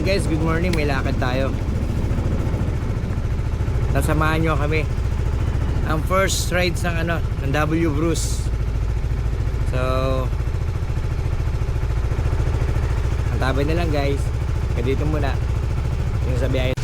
guys, good morning. May lakad tayo. Nasamahan nyo kami. Ang first rides ng ng W Bruce. So, antabay na lang guys. Kaya dito muna. Yung sa biyahe.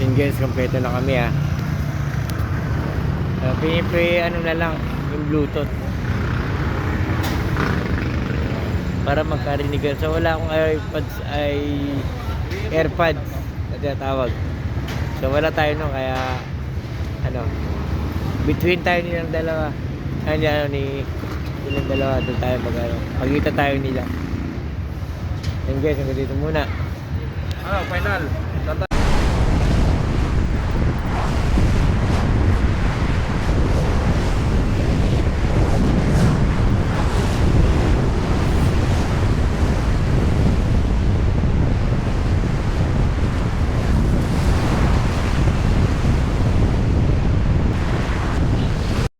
Yun guys, kompleto na kami na lang yung Bluetooth para magkarinig. So wala akong AirPods na tinatawag. So wala tayo nun, kaya between tayo nilang dalawa. Nilang dalawa doon tayo pagkita tayo nila. Yun guys, hanggang dito muna. Final.